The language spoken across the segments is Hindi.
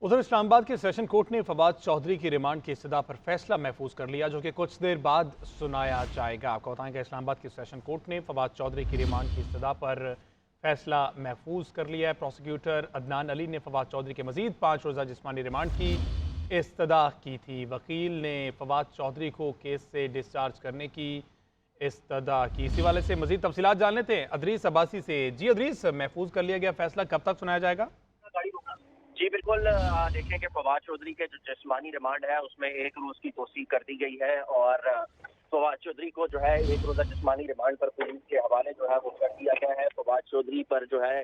उधर इस्लामाबाद के सेशन कोर्ट ने फवाद चौधरी की रिमांड की इस्तदा पर फैसला महफूज कर लिया, जो कि कुछ देर बाद सुनाया जाएगा। आपको बताएं कि इस्लामाबाद के सेशन कोर्ट ने फवाद चौधरी की रिमांड की इस्तदा पर फैसला महफूज कर लिया है। प्रोसिक्यूटर अदनान अली ने फवाद चौधरी के मजीद 5 रोज़ा जिस्मानी रिमांड की इस्तदा की थी। वकील ने फवाद चौधरी को केस से डिस्चार्ज करने की इस्तदा की। इसी वाले से मजीद तफसीलात जान लेते हैं अदरीस अब्बासी से। जी अदरीस, महफूज कर लिया गया फैसला कब तक सुनाया जाएगा? जी बिल्कुल, देखें कि फवाद चौधरी के जो जिस्मानी रिमांड है उसमें 1 रोज की तोसीक कर दी गई है और फवाद चौधरी को जो है 1 रोजा जिस्मानी रिमांड पर पुलिस के हवाले जो है वो कर दिया गया है। फवाद चौधरी पर जो है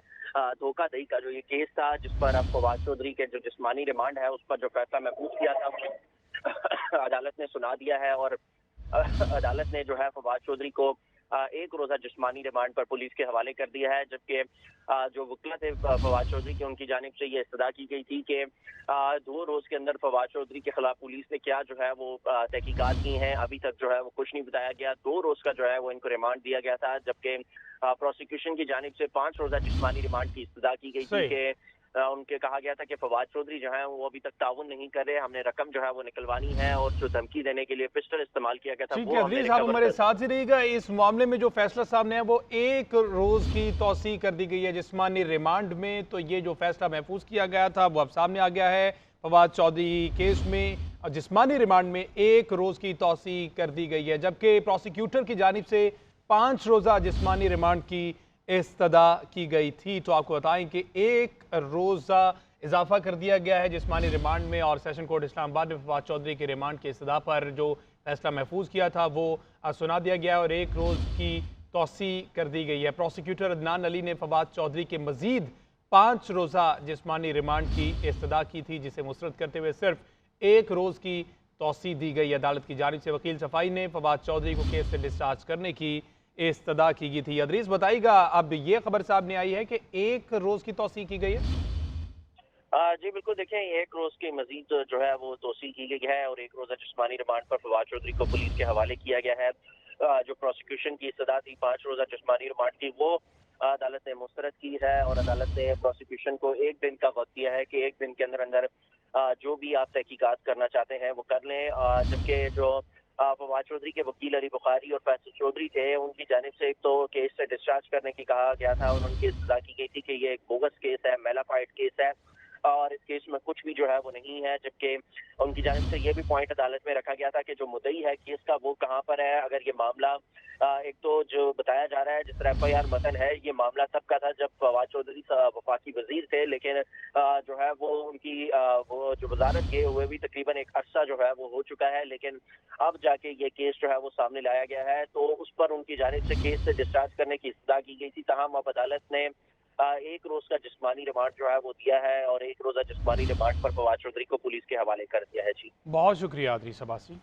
धोखाधड़ी का जो ये केस था, जिस पर अब फवाद चौधरी के जो जिस्मानी रिमांड है उस पर जो फैसला महफूज किया था वो अदालत ने सुना दिया है और अदालत ने जो है फवाद चौधरी को 1 रोजा जिस्मानी रिमांड पर पुलिस के हवाले कर दिया है। जबकि जो वकील थे फवाद चौधरी के, उनकी जानिब से ये इस्तदा की गई थी कि 2 रोज के अंदर फवाद चौधरी के खिलाफ पुलिस ने क्या जो है वो तहकीकात की हैं, अभी तक जो है वो कुछ नहीं बताया गया। 2 रोज का जो है वो इनको रिमांड दिया गया था, जबकि प्रोसिक्यूशन की जानिब से 5 रोजा जिस्मानी रिमांड की इस्तदा की गई थी कि उनके कहा गया था कि फवाद चौधरी जो है वो अभी तक ताउन नहीं कर रहे, हमने रकम जो है वो निकलवानी है और जो धमकी देने के लिए पिस्टल इस्तेमाल किया गया था ठीक वो है हमने अदरीस, आप रिकवर हमारे कर। साथ ही रहिएगा। इस मामले में जो फैसला सामने है वो 1 रोज की तौसीक कर दी गई है जिस्मानी रिमांड में। तो ये जो फैसला महफूज किया गया था वो अब सामने आ गया है। फवाद चौधरी केस में जिस्मानी रिमांड में 1 रोज की तौसीक कर दी गई है, जबकि प्रोसिक्यूटर की जानिब से 5 रोजा जिस्मानी रिमांड की इस्तदा की गई थी। तो आपको बताएं कि 1 रोजा इजाफा कर दिया गया है जिस्मानी रिमांड में और सेशन कोर्ट इस्लामाबाद ने फवाद चौधरी के रिमांड की इस्तदा पर जो फैसला महफूज किया था वो सुना दिया गया है और 1 रोज की तौसी कर दी गई है। प्रोसिक्यूटर अदनान अली ने फवाद चौधरी के मजीद 5 रोज़ा जिस्मानी रिमांड की इस्तदा की थी, जिसे मुस्तरद करते हुए सिर्फ 1 रोज की तौसी दी गई। अदालत की जानिब से वकील सफाई ने फवाद चौधरी को केस से डिस्चार्ज करने की इस्तदा की गई थी। अदरीस बताइएगा, अब ये खबर सामने आई है कि 1 रोज की तौसी की गई है। जी बिल्कुल, देखें 1 रोज की मजीद जो है वो तोसी की गई है और 1 रोजा जिस्मानी रिमांड पर फवाद चौधरी को पुलिस के हवाले किया गया है। जो प्रोसिक्यूशन की इस्तदा थी 5 रोजा जिस्मानी रिमांड की, वो अदालत ने मुस्तरद की है और अदालत ने प्रोसिक्यूशन को 1 दिन का वक्त दिया है कि 1 दिन के अंदर अंदर जो भी आप तहकीकात करना चाहते हैं वो कर लें। जबकि जो फवाद चौधरी के वकील अली बुखारी और फैसल चौधरी थे, उनकी जानिब से एक तो केस से डिस्चार्ज करने की कहा गया था और उनकी इस्तदा की गई थी कि ये एक बोगस केस है, मेलाफाइड केस है और इस केस में कुछ भी जो है वो नहीं है। जबकि उनकी जानिब से ये भी पॉइंट अदालत में रखा गया था कि जो मुद्दई है केस का वो कहाँ पर है। अगर ये मामला एक तो जो बताया जा रहा है, जिस तरह FIR मतन है, ये मामला तब का था जब फवाद चौधरी वफाकी वजीर थे, लेकिन जो है वो उनकी वो जो वजारत किए हुए भी तकरीबन एक अरसा जो है वो हो चुका है, लेकिन अब जाके ये केस जो है वो सामने लाया गया है। तो उस पर उनकी जानिब से केस से डिस्चार्ज करने की इस्तदा की गई थी। तमाम अब अदालत ने 1 रोज का जिस्मानी रिमांड जो है वो दिया है और 1 रोजा जिस्मानी रिमांड पर फवाद चौधरी को पुलिस के हवाले कर दिया है। जी बहुत शुक्रिया अदरीस अब्बासी।